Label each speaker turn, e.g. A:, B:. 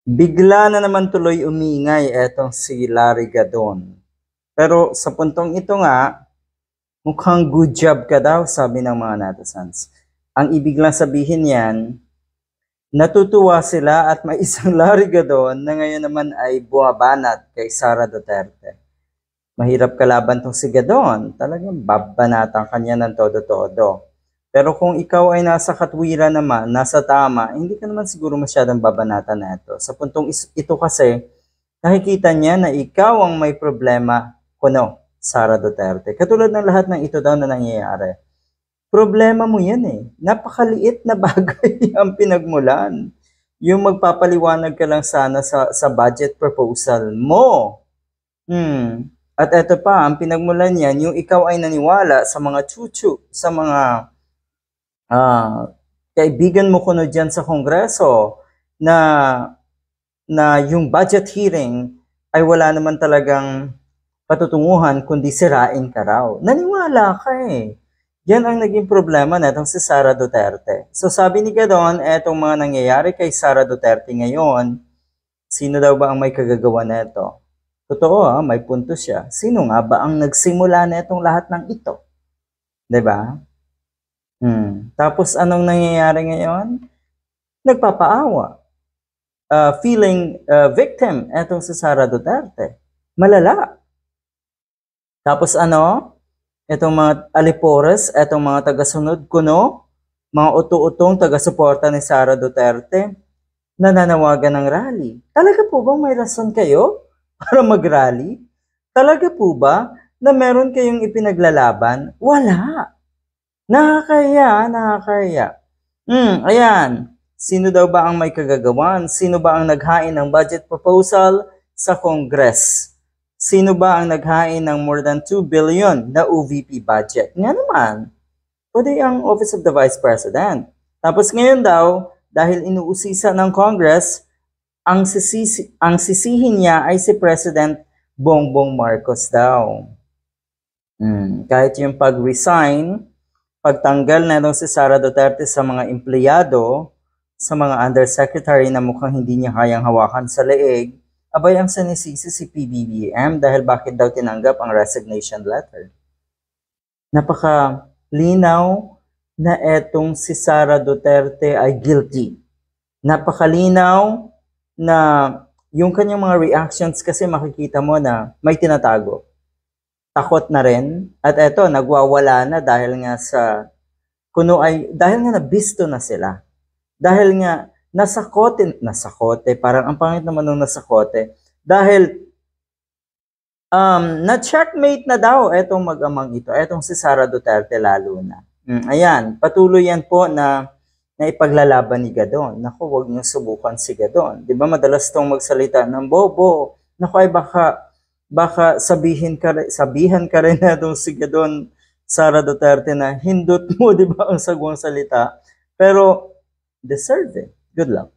A: Bigla na naman tuloy umingay etong si Larry Gadon. Pero sa puntong ito nga, mukhang good job ka daw, sabi ng mga netizens. Ang ibig lang sabihin yan, natutuwa sila at may isang Larry Gadon na ngayon naman ay bumabanat kay Sara Duterte. Mahirap kalaban tong si Gadon, talagang babanatan kanya ng todo-todo. Pero kung ikaw ay nasa katwiran naman, nasa tama, hindi ka naman siguro masyadong babanatan na ito. Sa puntong ito kasi, nakikita niya na ikaw ang may problema, kuno, Sara Duterte. Katulad ng lahat ng ito daw na nangyayari. Problema mo yan eh. Napakaliit na bagay ang pinagmulan. Yung magpapaliwanag ka lang sana sa budget proposal mo. At eto pa, ang pinagmulan niyan, yung ikaw ay naniwala sa mga chuchu, sa mga kaibigan mo kuno dyan sa Kongreso na yung budget hearing ay wala naman talagang patutunguhan kundi sirain ka raw. Naniwala ka eh. Yan ang naging problema netong si Sara Duterte. So sabi ni Gadon, etong mga nangyayari kay Sara Duterte ngayon, sino daw ba ang may kagagawa neto? Totoo may punto siya. Sino nga ba ang nagsimula netong lahat ng ito? 'Di ba? Tapos anong nangyayari ngayon? Nagpapaawa. Feeling victim etong si Sara Duterte. Malala. Tapos ano? Etong mga alipores, etong mga tagasunod kuno, mga uto-utong taga-suporta ni Sara Duterte, nananawagan ng rally. Talaga po bang may rason kayo para mag-rally? Talaga po ba na meron kayong ipinaglalaban? Wala. Nakakaya. Ayan. Sino daw ba ang may kagagawan? Sino ba ang naghain ng budget proposal sa Congress? Sino ba ang naghain ng more than 2 billion na OVP budget? Nga naman. Pwede ang Office of the Vice President. Tapos ngayon daw, dahil inuusisa ng Congress, ang sisihin niya ay si President Bongbong Marcos daw. Kahit yung pag-resign, pagtanggal na si Sara Duterte sa mga empleyado, sa mga undersecretary na mukhang hindi niya kayang hawakan sa leeg, abay ang sinisisi si PBBM dahil bakit daw tinanggap ang resignation letter. Napakalinaw na etong si Sara Duterte ay guilty. Napakalinaw na yung kanyang mga reactions kasi makikita mo na may tinatago. Takot na rin. At eto, nagwawala na dahil nga dahil nga nabisto na sila. Dahil nga nasakote, parang ang pangit naman nung nasakote. Dahil na-checkmate na daw etong mag-amang ito, etong si Sara Duterte lalo na. Ayan, patuloy yan po na ipaglalaban ni Gadon. Naku, huwag niyo subukan si Gadon. Di ba madalas tong magsalita ng bobo. Naku, ay baka sabihan ka rin na itong si Gadon, Sara Duterte na hindot mo, di ba, ang sagwang salita. Pero deserve it. Good luck.